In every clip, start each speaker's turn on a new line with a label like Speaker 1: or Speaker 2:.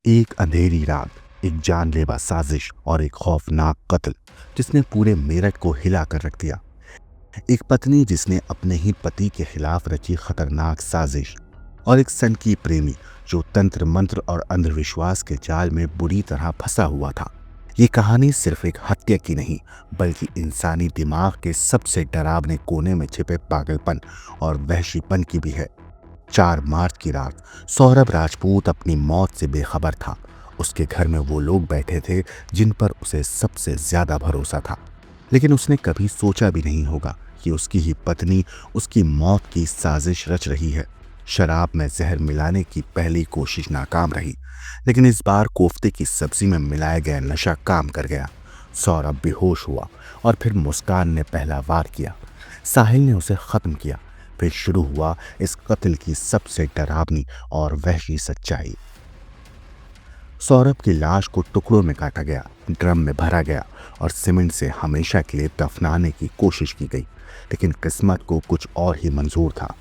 Speaker 1: एक अंधेरी रात, एक जानलेवा साजिश और एक खौफनाक कत्ल जिसने पूरे मेरठ को हिला कर रख दिया। एक पत्नी जिसने अपने ही पति के खिलाफ रची खतरनाक साजिश और एक सनकी प्रेमी जो तंत्र मंत्र और अंधविश्वास के जाल में बुरी तरह फंसा हुआ था। ये कहानी सिर्फ एक हत्या की नहीं, बल्कि इंसानी दिमाग के सबसे डरावने कोने में छिपे पागलपन और वहशीपन की भी है। 4 मार्च की रात सौरभ राजपूत अपनी मौत से बेखबर था। उसके घर में वो लोग बैठे थे जिन पर उसे सबसे ज्यादा भरोसा था, लेकिन उसने कभी सोचा भी नहीं होगा कि उसकी ही पत्नी उसकी मौत की साजिश रच रही है। शराब में जहर मिलाने की पहली कोशिश नाकाम रही, लेकिन इस बार कोफ्ते की सब्जी में मिलाया गया नशा काम कर गया। सौरभ बेहोश हुआ और फिर मुस्कान ने पहला वार किया। साहिल ने उसे खत्म किया। फिर शुरू हुआ इस कत्ल की सबसे डरावनी और वहशी सच्चाई। सौरभ की लाश को टुकड़ों में काटा गया, ड्रम में भरा गया और सीमेंट से हमेशा के लिए दफनाने की कोशिश की गई, लेकिन किस्मत को कुछ और ही मंजूर था।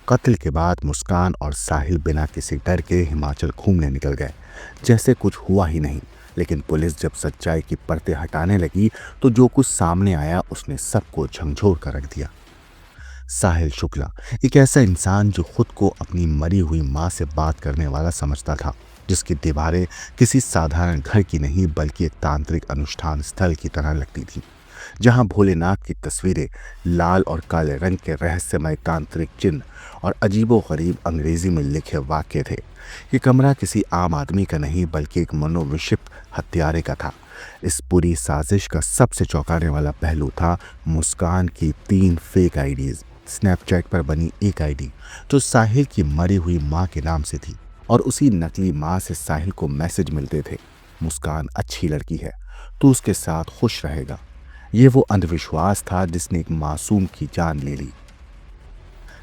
Speaker 1: कत्ल के बाद मुस्कान और साहिल बिना किसी डर के हिमाचल घूमने निकल गए, जैसे कुछ हुआ ही नहीं। लेकिन पुलिस जब सच्चाई की परतें हटाने लगी तो जो कुछ सामने आया उसने सबको झंझोर कर रख दिया। साहिल शुक्ला एक ऐसा इंसान जो खुद को अपनी मरी हुई माँ से बात करने वाला समझता था, जिसकी दीवारें किसी साधारण घर की नहीं बल्कि एक तांत्रिक अनुष्ठान स्थल की तरह लगती थी, जहां भोलेनाथ की तस्वीरें, लाल और काले रंग के रहस्यमय तांत्रिक चिन्ह और अजीबोगरीब अंग्रेजी में लिखे वाक्य थे। ये कमरा किसी आम आदमी का नहीं बल्कि एक मनोविक्षिप्त हत्यारे का था। इस पूरी साजिश का सबसे चौंकाने वाला पहलू था मुस्कान की 3 फेक आईडीज। स्नैपचैट पर बनी एक आईडी जो साहिल की मरी हुई माँ के नाम से थी, और उसी नकली माँ से साहिल को मैसेज मिलते थे, मुस्कान अच्छी लड़की है, तू उसके साथ खुश रहेगा। ये वो अंधविश्वास था जिसने एक मासूम की जान ले ली,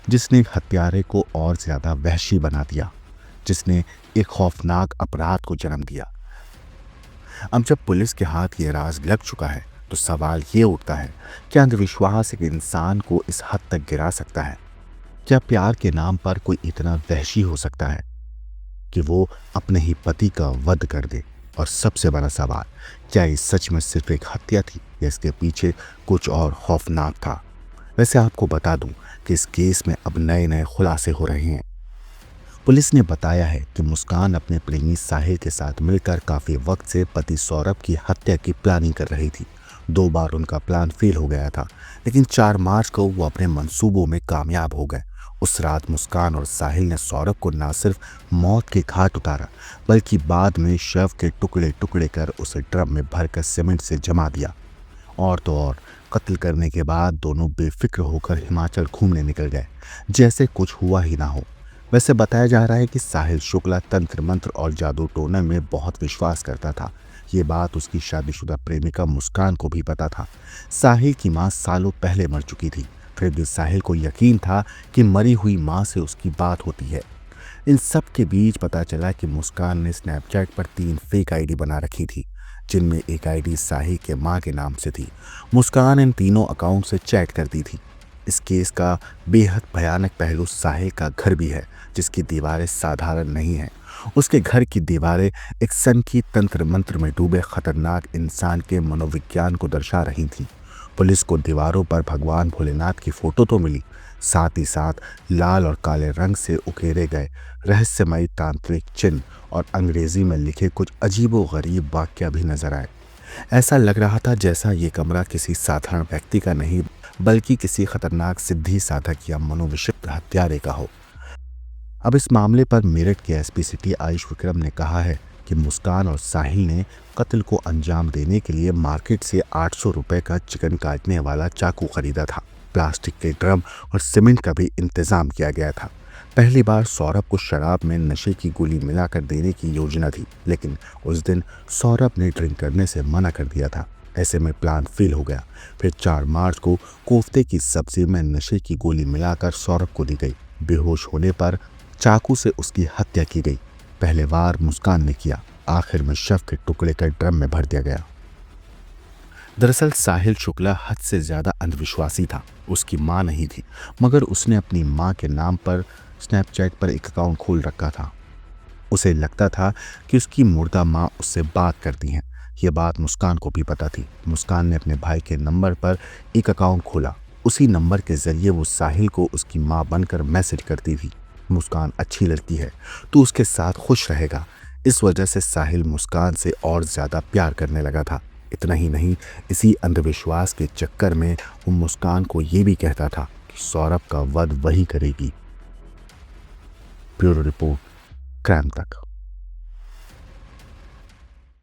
Speaker 1: जिसने एक हत्यारे को और ज्यादा वहशी बना दिया, जिसने एक खौफनाक अपराध को जन्म दिया। अब जब पुलिस के हाथ ये राज लग चुका है तो सवाल ये उठता है, क्या अंधविश्वास एक इंसान को इस हद तक गिरा सकता है? क्या प्यार के नाम पर कोई इतना वहशी हो सकता है कि वो अपने ही पति का वध कर दे? और सबसे बड़ा सवाल, क्या ये सच में सिर्फ एक हत्या थी या इसके पीछे कुछ और खौफनाक था? वैसे आपको बता दूं कि इस केस में अब नए नए खुलासे हो रहे हैं। पुलिस ने बताया है कि मुस्कान अपने प्रेमी साहिल के साथ मिलकर काफी वक्त से पति सौरभ की हत्या की प्लानिंग कर रही थी। 2 बार उनका प्लान फेल हो गया था, लेकिन 4 मार्च को वो अपने मंसूबों में कामयाब हो गए। उस रात मुस्कान और साहिल ने सौरभ को न सिर्फ मौत के घाट उतारा, बल्कि बाद में शव के टुकड़े टुकड़े कर उसे ड्रम में भरकर सीमेंट से जमा दिया। और तो और, कत्ल करने के बाद दोनों बेफिक्र होकर हिमाचल घूमने निकल गए, जैसे कुछ हुआ ही ना हो। वैसे बताया जा रहा है कि साहिल शुक्ला तंत्र मंत्र और जादू टोना में बहुत विश्वास करता था। ये बात उसकी शादीशुदा प्रेमिका मुस्कान को भी पता था। साहिल की मां सालों पहले मर चुकी थी, फिर भी साहिल को यकीन था कि मरी हुई मां से उसकी बात होती है। इन सब के बीच पता चला कि मुस्कान ने स्नैपचैट पर 3 फेक आईडी बना रखी थी, जिनमें एक आईडी साहिल के मां के नाम से थी। मुस्कान इन तीनों अकाउंट से चैट करती थी। इस केस का बेहद भयानक पहलू साहिल का घर भी है, जिसकी दीवारें साधारण नहीं हैं। उसके घर की दीवारें एक सनकी तंत्र मंत्र में डूबे खतरनाक इंसान के मनोविज्ञान को दर्शा रही थीं। पुलिस को दीवारों पर भगवान भोलेनाथ की फोटो तो मिली, साथ ही साथ लाल और काले रंग से उकेरे गए रहस्यमयी तांत्रिक चिन्ह और अंग्रेजी में लिखे कुछ अजीबोगरीब वाक्य भी नजर आए। ऐसा लग रहा था जैसा ये कमरा किसी साधारण व्यक्ति का नहीं बल्कि किसी खतरनाक सिद्धि साधक या मनोविक्षिप्त हत्यारे का हो। अब इस मामले पर मेरठ के एसपी सिटी आयुष विक्रम ने कहा है कि मुस्कान और साहिल ने कत्ल को अंजाम देने के लिए मार्केट से 800 रुपए का चिकन काटने वाला चाकू खरीदा था। प्लास्टिक के ड्रम और सीमेंट का भी इंतजाम किया गया था। पहली बार सौरभ को शराब में नशे की गोली मिलाकर देने की योजना थी, लेकिन उस दिन सौरभ ने ड्रिंक करने से मना कर दिया था। ऐसे में प्लान फेल हो गया। फिर 4 मार्च को कोफ्ते की सब्जी में नशे की गोली मिलाकर सौरभ को दी गई। बेहोश होने पर चाकू से उसकी हत्या की गई। पहले वार मुस्कान ने किया, आखिर में शव के टुकड़े कर ड्रम में भर दिया गया। दरअसल साहिल शुक्ला हद से ज्यादा अंधविश्वासी था। उसकी मां नहीं थी, मगर उसने अपनी मां के नाम पर स्नैपचैट पर एक अकाउंट खोल रखा था। उसे लगता था कि उसकी मुर्दा माँ उससे बात करती हैं। यह बात मुस्कान को भी पता थी। मुस्कान ने अपने भाई के नंबर पर एक अकाउंट खोला। उसी नंबर के जरिए वो साहिल को उसकी माँ बनकर मैसेज करती थी, मुस्कान अच्छी लड़की है, तू उसके साथ खुश रहेगा। इस वजह से साहिल मुस्कान से और ज्यादा प्यार करने लगा था। इतना ही नहीं, इसी अंधविश्वास के चक्कर में वो मुस्कान को ये भी कहता था कि सौरभ का वध वही करेगी। ब्यूरो रिपोर्ट, क्राइम तक।